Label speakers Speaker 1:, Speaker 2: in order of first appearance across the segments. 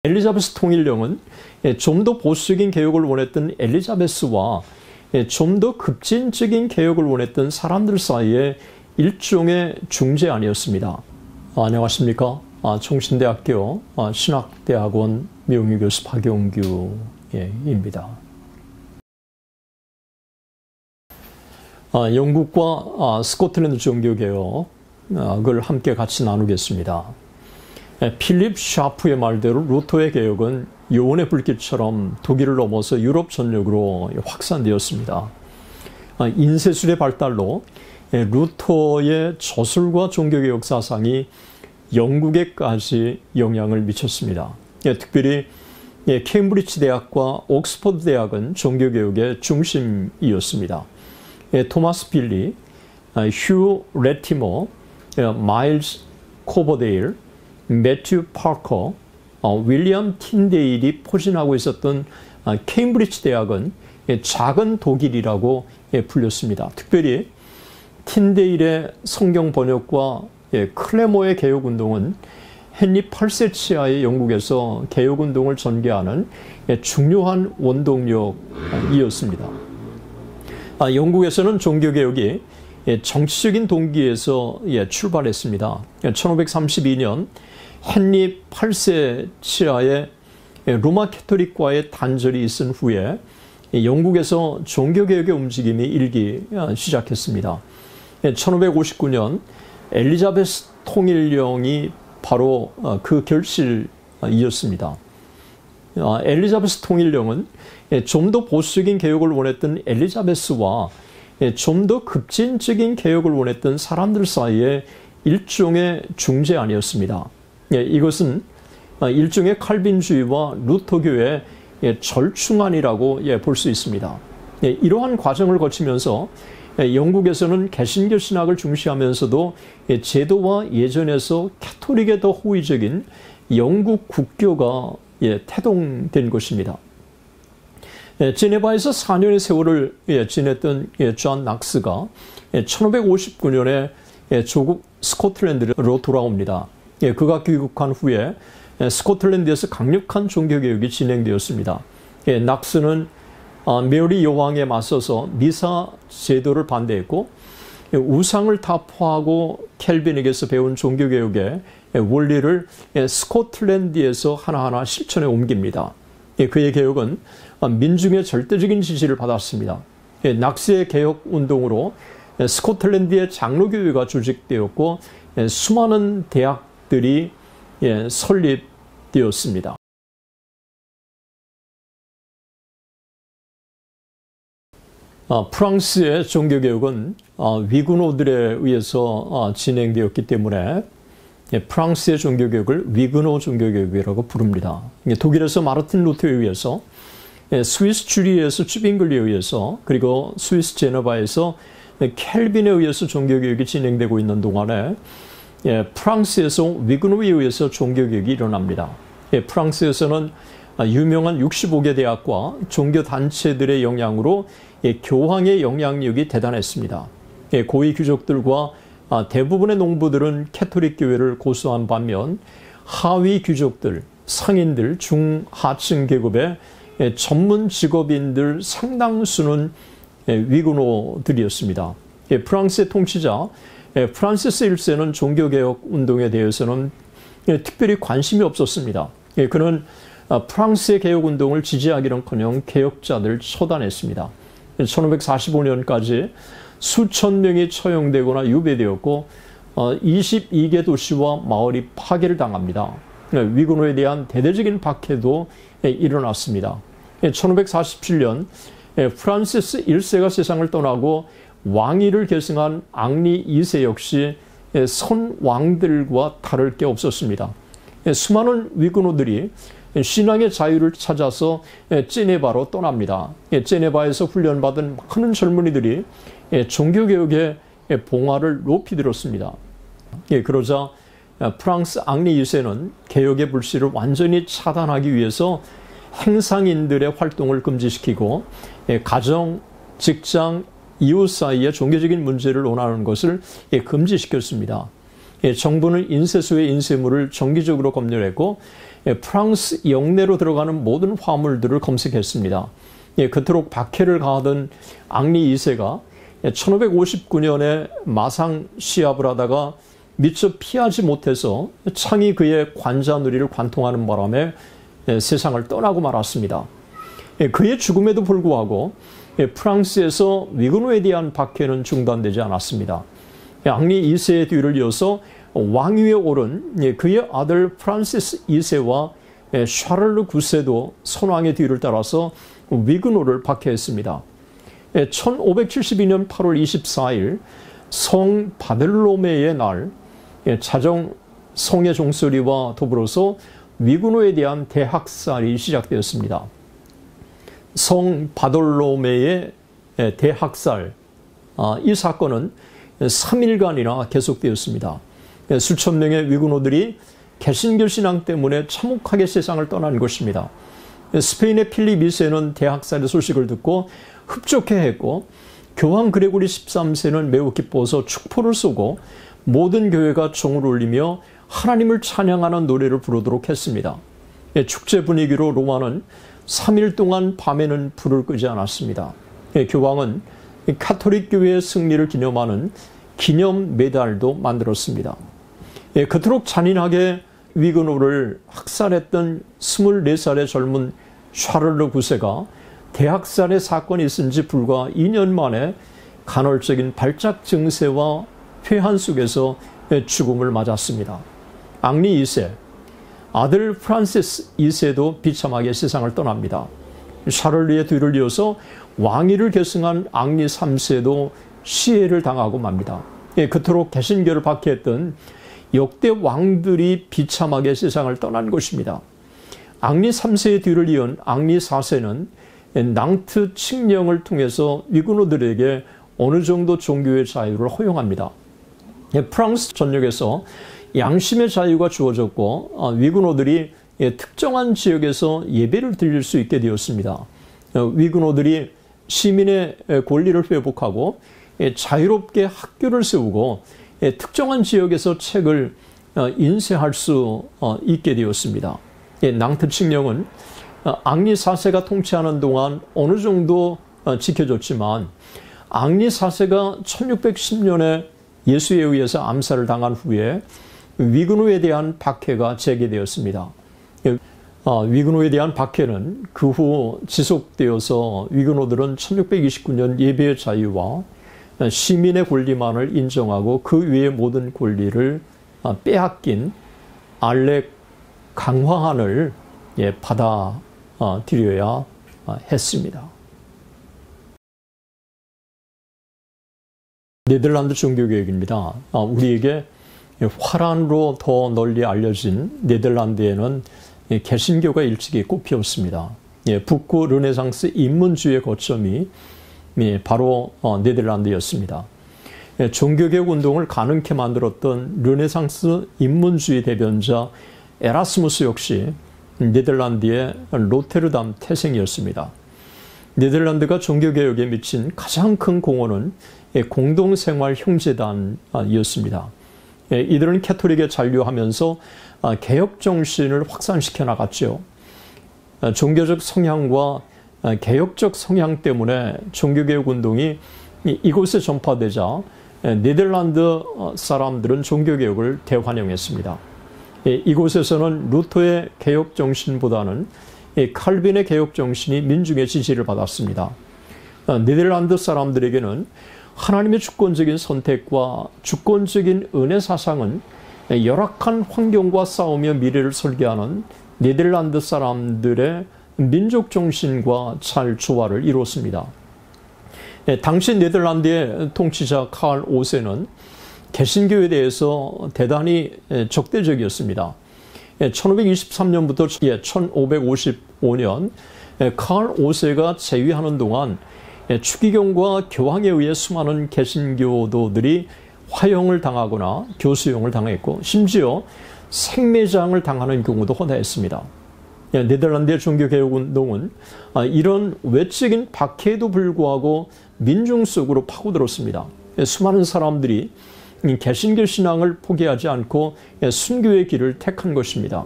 Speaker 1: 엘리자베스 통일령은 좀 더 보수적인 개혁을 원했던 엘리자베스와 좀 더 급진적인 개혁을 원했던 사람들 사이에 일종의 중재안이었습니다. 안녕하십니까. 총신대학교 신학대학원 명譽교수 박용규입니다. 영국과 스코틀랜드 종교개혁을 함께 같이 나누겠습니다. 필립 샤프의 말대로 루터의 개혁은 요원의 불길처럼 독일을 넘어서 유럽 전역으로 확산되었습니다. 인쇄술의 발달로 루터의 저술과 종교개혁 사상이 영국에까지 영향을 미쳤습니다. 특별히 케임브리지 대학과 옥스퍼드 대학은 종교개혁의 중심이었습니다. 토마스 필리, 휴 레티머, 마일스 코버데일, 매튜 파커, 윌리엄 틴데일이 포진하고 있었던 케임브리지 대학은 작은 독일이라고 불렸습니다. 특별히 틴데일의 성경 번역과 클레모의 개혁운동은 헨리 8세 치하의 영국에서 개혁운동을 전개하는 중요한 원동력이었습니다. 영국에서는 종교개혁이 정치적인 동기에서 출발했습니다. 1532년 헨리 8세 치하의 로마 캐토릭과의 단절이 있은 후에 영국에서 종교개혁의 움직임이 일기 시작했습니다. 1559년 엘리자베스 통일령이 바로 그 결실이었습니다. 엘리자베스 통일령은 좀 더 보수적인 개혁을 원했던 엘리자베스와 좀 더 급진적인 개혁을 원했던 사람들 사이에 일종의 중재안이었습니다. 이것은 일종의 칼빈주의와 루터교의 절충안이라고 볼 수 있습니다. 이러한 과정을 거치면서 영국에서는 개신교 신학을 중시하면서도 제도와 예전에서 캐토릭에 더 호의적인 영국 국교가 태동된 것입니다. 제네바에서 4년의 세월을 지냈던 존 낙스가 1559년에 조국 스코틀랜드로 돌아옵니다. 그가 귀국한 후에 스코틀랜드에서 강력한 종교개혁이 진행되었습니다. 낙스는 메리 여왕에 맞서서 미사 제도를 반대했고 우상을 타파하고 켈빈에게서 배운 종교개혁의 원리를 스코틀랜드에서 하나하나 실천에 옮깁니다. 그의 개혁은 민중의 절대적인 지지를 받았습니다. 낙스의 개혁운동으로 스코틀랜드의 장로교회가 조직되었고 수많은 대학들이 설립되었습니다. 프랑스의 종교개혁은 위그노들에 의해서 진행되었기 때문에 프랑스의 종교개혁을 위그노 종교개혁이라고 부릅니다. 독일에서 마르틴 루터에 의해서, 스위스 주리에서 쭈빙글리에 의해서, 그리고 스위스 제네바에서 켈빈에 의해서 종교개혁이 진행되고 있는 동안에 프랑스에서 위그노에 의해서 종교개혁이 일어납니다. 프랑스에서는 유명한 65개 대학과 종교단체들의 영향으로 교황의 영향력이 대단했습니다. 고위 귀족들과 대부분의 농부들은 캐토릭 교회를 고수한 반면 하위 귀족들, 상인들, 중하층 계급의 전문 직업인들 상당수는 위그노들이었습니다. 프랑스의 통치자 프란시스 1세는 종교개혁 운동에 대해서는 특별히 관심이 없었습니다. 그는 프랑스의 개혁운동을 지지하기는커녕 개혁자들을 처단했습니다. 1545년까지 수천 명이 처형되거나 유배되었고 22개 도시와 마을이 파괴를 당합니다. 위그노에 대한 대대적인 박해도 일어났습니다. 1547년 프란시스 1세가 세상을 떠나고 왕위를 계승한 앙리 2세 역시 선왕들과 다를 게 없었습니다. 수많은 위그노들이 신앙의 자유를 찾아서 제네바로 떠납니다. 제네바에서 훈련받은 많은 젊은이들이 종교개혁의 봉화를 높이 들었습니다. 그러자 프랑스 앙리 2세는 개혁의 불씨를 완전히 차단하기 위해서 행상인들의 활동을 금지시키고 가정, 직장, 이웃 사이의 종교적인 문제를 논하는 것을 금지시켰습니다. 정부는 인쇄소의 인쇄물을 정기적으로 검열했고 프랑스 영내로 들어가는 모든 화물들을 검색했습니다. 그토록 박해를 가하던 앙리 2세가 1559년에 마상 시합을 하다가 미처 피하지 못해서 창이 그의 관자놀이를 관통하는 바람에 세상을 떠나고 말았습니다. 그의 죽음에도 불구하고 프랑스에서 위그노에 대한 박해는 중단되지 않았습니다. 앙리 2세의 뒤를 이어서 왕위에 오른 그의 아들 프란시스 2세와 샤를르 9세도 선왕의 뒤를 따라서 위그노를 박해했습니다. 1572년 8월 24일 성 바들로메의 날 자정 성의 종소리와 더불어서 위그노에 대한 대학살이 시작되었습니다. 성 바돌로메의 대학살, 이 사건은 3일간이나 계속되었습니다. 수천 명의 위그노들이 개신교 신앙 때문에 참혹하게 세상을 떠난 것입니다. 스페인의 필립 2세는 대학살의 소식을 듣고 흡족해했고 교황 그레고리 13세는 매우 기뻐서 축포를 쏘고 모든 교회가 종을 울리며 하나님을 찬양하는 노래를 부르도록 했습니다. 축제 분위기로 로마는 3일 동안 밤에는 불을 끄지 않았습니다. 교황은 카톨릭 교회의 승리를 기념하는 기념 메달도 만들었습니다. 그토록 잔인하게 위그노를 학살했던 24살의 젊은 샤를르 9세가 대학살의 사건이 있은 지 불과 2년 만에 간헐적인 발작 증세와 회한 속에서 죽음을 맞았습니다. 앙리 2세, 아들 프란시스 2세도 비참하게 세상을 떠납니다. 샤를르의 뒤를 이어서 왕위를 계승한 앙리 3세도 시해를 당하고 맙니다. 그토록 개신교를 박해했던 역대 왕들이 비참하게 세상을 떠난 것입니다. 앙리 3세의 뒤를 이은 앙리 4세는 낭트 칙령을 통해서 위그노들에게 어느 정도 종교의 자유를 허용합니다. 프랑스 전역에서 양심의 자유가 주어졌고 위그노들이 특정한 지역에서 예배를 드릴 수 있게 되었습니다. 위그노들이 시민의 권리를 회복하고 자유롭게 학교를 세우고 특정한 지역에서 책을 인쇄할 수 있게 되었습니다. 낭트 칙령은 앙리 4세가 통치하는 동안 어느 정도 지켜졌지만 앙리 4세가 1610년에 예수에 의해서 암살을 당한 후에 위그노에 대한 박해가 재개되었습니다. 위그노에 대한 박해는 그 후 지속되어서 위그노들은 1629년 예배의 자유와 시민의 권리만을 인정하고 그 외의 모든 권리를 빼앗긴 알렉 강화한을 받아들여야 했습니다. 네덜란드 종교개혁입니다. 우리에게 화란으로 더 널리 알려진 네덜란드에는 개신교가 일찍이 꽃피웠습니다. 북구 르네상스 인문주의의 거점이 바로 네덜란드였습니다. 종교개혁 운동을 가능케 만들었던 르네상스 인문주의 대변자 에라스무스 역시 네덜란드의 로테르담 태생이었습니다. 네덜란드가 종교개혁에 미친 가장 큰 공헌은 공동생활 형제단이었습니다. 이들은 캐톨릭에 잔류하면서 개혁 정신을 확산시켜 나갔죠. 종교적 성향과 개혁적 성향 때문에 종교개혁 운동이 이곳에 전파되자 네덜란드 사람들은 종교개혁을 대환영했습니다. 이곳에서는 루터의 개혁 정신보다는 칼빈의 개혁 정신이 민중의 지지를 받았습니다. 네덜란드 사람들에게는 하나님의 주권적인 선택과 주권적인 은혜 사상은 열악한 환경과 싸우며 미래를 설계하는 네덜란드 사람들의 민족 정신과 잘 조화를 이뤘습니다. 당시 네덜란드의 통치자 칼 5세는 개신교에 대해서 대단히 적대적이었습니다. 1523년부터 1555년 칼 5세가 재위하는 동안 추기경과 교황에 의해 수많은 개신교도들이 화형을 당하거나 교수형을 당했고 심지어 생매장을 당하는 경우도 허다했습니다. 네덜란드의 종교개혁운동은 이런 외적인 박해에도 불구하고 민중 속으로 파고들었습니다. 수많은 사람들이 개신교 신앙을 포기하지 않고 순교의 길을 택한 것입니다.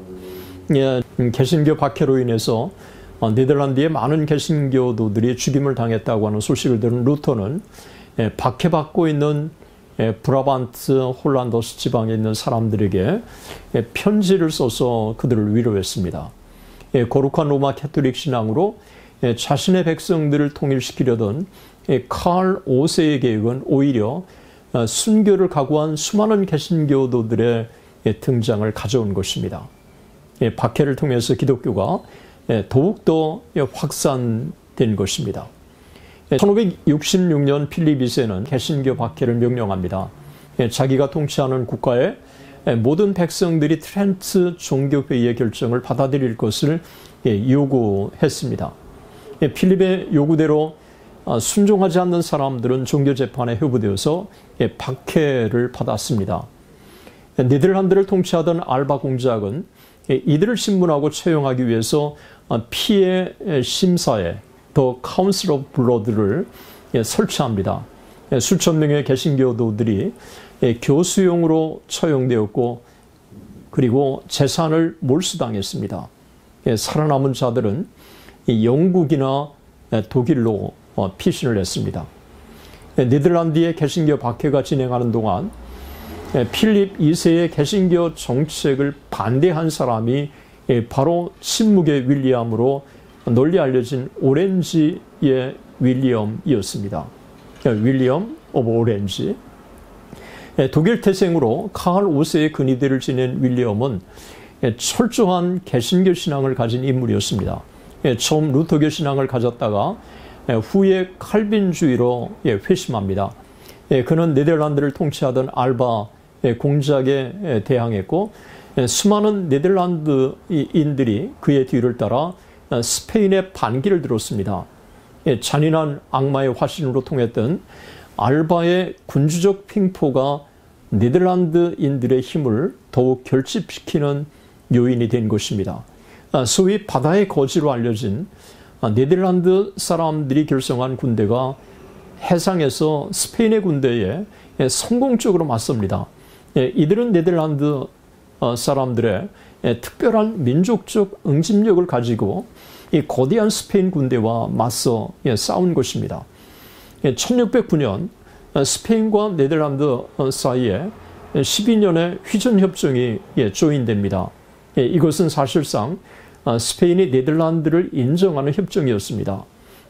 Speaker 1: 개신교 박해로 인해서 네덜란드의 많은 개신교도들이 죽임을 당했다고 하는 소식을 들은 루터는 박해받고 있는 브라반트 홀란더스 지방에 있는 사람들에게 편지를 써서 그들을 위로했습니다. 거룩한 로마 캐토릭 신앙으로 자신의 백성들을 통일시키려던 칼 5세의 계획은 오히려 순교를 각오한 수많은 개신교도들의 등장을 가져온 것입니다. 박해를 통해서 기독교가 더욱더 확산된 것입니다. 1566년 필립 2세는 개신교 박해를 명령합니다. 자기가 통치하는 국가의 모든 백성들이 트렌트 종교회의의 결정을 받아들일 것을 요구했습니다. 필립의 요구대로 순종하지 않는 사람들은 종교재판에 회부되어서 박해를 받았습니다. 네덜란드를 통치하던 알바 공작은 이들을 신문하고 처형하기 위해서 피해 심사에 더 카운슬 오브 블러드를 설치합니다. 수천 명의 개신교도들이 교수용으로 처형되었고 그리고 재산을 몰수당했습니다. 살아남은 자들은 영국이나 독일로 피신을 했습니다. 네덜란드의 개신교 박해가 진행하는 동안 필립 2세의 개신교 정책을 반대한 사람이 바로 침묵의 윌리엄으로 널리 알려진 오렌지의 윌리엄이었습니다. 윌리엄 오브 오렌지. 독일 태생으로 칼 5세의 근위대를 지낸 윌리엄은 철저한 개신교 신앙을 가진 인물이었습니다. 처음 루터교 신앙을 가졌다가 후에 칼빈주의로 회심합니다. 그는 네덜란드를 통치하던 알바 공작에 대항했고 수많은 네덜란드인들이 그의 뒤를 따라 스페인의 반기를 들었습니다. 잔인한 악마의 화신으로 통했던 알바의 군주적 핑포가 네덜란드인들의 힘을 더욱 결집시키는 요인이 된 것입니다. 소위 바다의 거지로 알려진 네덜란드 사람들이 결성한 군대가 해상에서 스페인의 군대에 성공적으로 맞섭니다. 이들은 네덜란드 사람들의 특별한 민족적 응집력을 가지고 이 거대한 스페인 군대와 맞서 싸운 것입니다. 1609년 스페인과 네덜란드 사이에 12년의 휴전협정이 조인됩니다. 이것은 사실상 스페인이 네덜란드를 인정하는 협정이었습니다.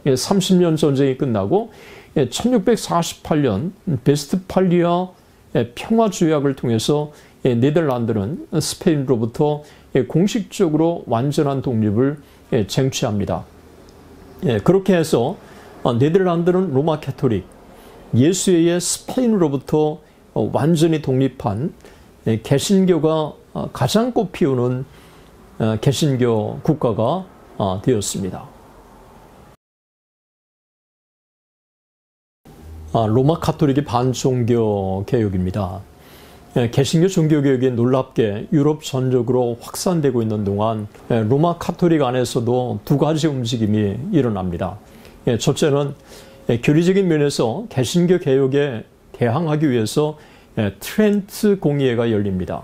Speaker 1: 30년 전쟁이 끝나고 1648년 베스트팔리아 평화조약을 통해서 네덜란드는 스페인으로부터 공식적으로 완전한 독립을 쟁취합니다. 그렇게 해서 네덜란드는 로마 캐토릭, 예수의 스페인으로부터 완전히 독립한 개신교가 가장 꽃피우는 개신교 국가가 되었습니다. 로마 카톨릭의 반종교 개혁입니다. 개신교 종교개혁이 놀랍게 유럽 전역으로 확산되고 있는 동안 로마 카톨릭 안에서도 두 가지 움직임이 일어납니다. 첫째는 교리적인 면에서 개신교 개혁에 대항하기 위해서 트렌트 공의회가 열립니다.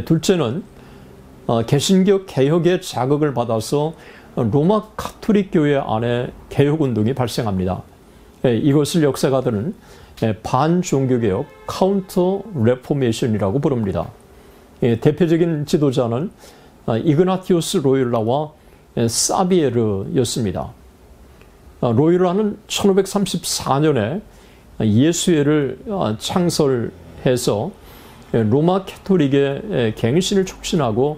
Speaker 1: 둘째는 개신교 개혁의 자극을 받아서 로마 카톨릭 교회 안에 개혁운동이 발생합니다. 이것을 역사가들은 반종교개혁 카운터 레포메이션이라고 부릅니다. 대표적인 지도자는 이그나티우스 로율라와 사비에르였습니다. 로율라는 1534년에 예수회를 창설해서 로마 캐토릭의 갱신을 촉진하고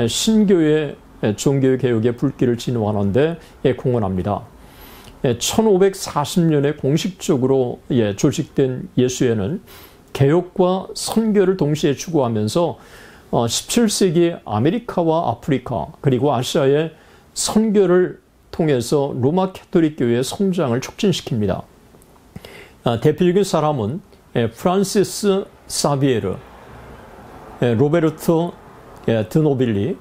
Speaker 1: 신교의 종교개혁의 불길을 진화하는 데 공헌합니다. 1540년에 공식적으로 조직된 예수회는 개혁과 선교를 동시에 추구하면서 17세기 아메리카와 아프리카 그리고 아시아의 선교를 통해서 로마 캐토릭 교회의 성장을 촉진시킵니다. 대표적인 사람은 프란시스 사비에르, 로베르토 드노빌리,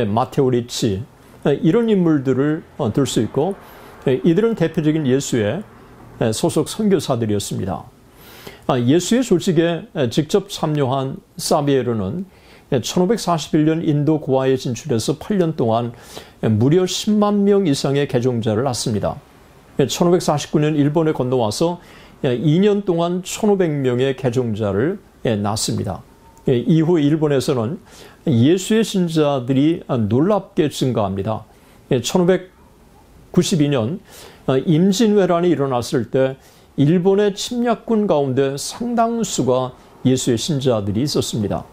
Speaker 1: 마테오 리치 이런 인물들을 들 수 있고 이들은 대표적인 예수의 소속 선교사들이었습니다. 예수의 조직에 직접 참여한 사비에르는 1541년 인도 고아에 진출해서 8년 동안 무려 10만 명 이상의 개종자를 낳습니다. 1549년 일본에 건너와서 2년 동안 1500명의 개종자를 낳습니다. 이후 일본에서는 예수의 신자들이 놀랍게 증가합니다. 1592년 임진왜란이 일어났을 때 일본의 침략군 가운데 상당수가 예수의 신자들이 있었습니다.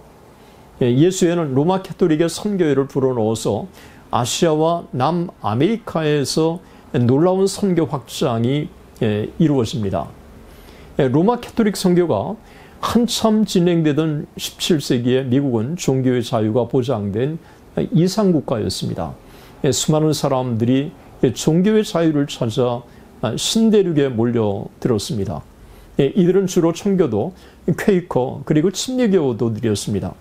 Speaker 1: 예수회는 로마 캐토릭의 선교회를 불어넣어서 아시아와 남아메리카에서 놀라운 선교 확장이 이루어집니다. 로마 캐토릭 선교가 한참 진행되던 17세기에 미국은 종교의 자유가 보장된 이상국가였습니다. 수많은 사람들이 종교의 자유를 찾아 신대륙에 몰려들었습니다. 이들은 주로 청교도, 퀘이커, 그리고 침례교도들이었습니다.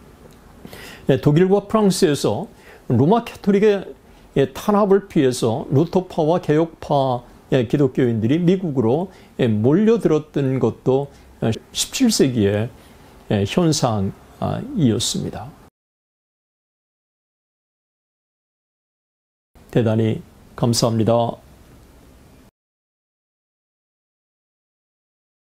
Speaker 1: 독일과 프랑스에서 로마 캐토릭의 탄압을 피해서 루터파와 개혁파 기독교인들이 미국으로 몰려들었던 것도 17세기의 현상이었습니다. 대단히 감사합니다.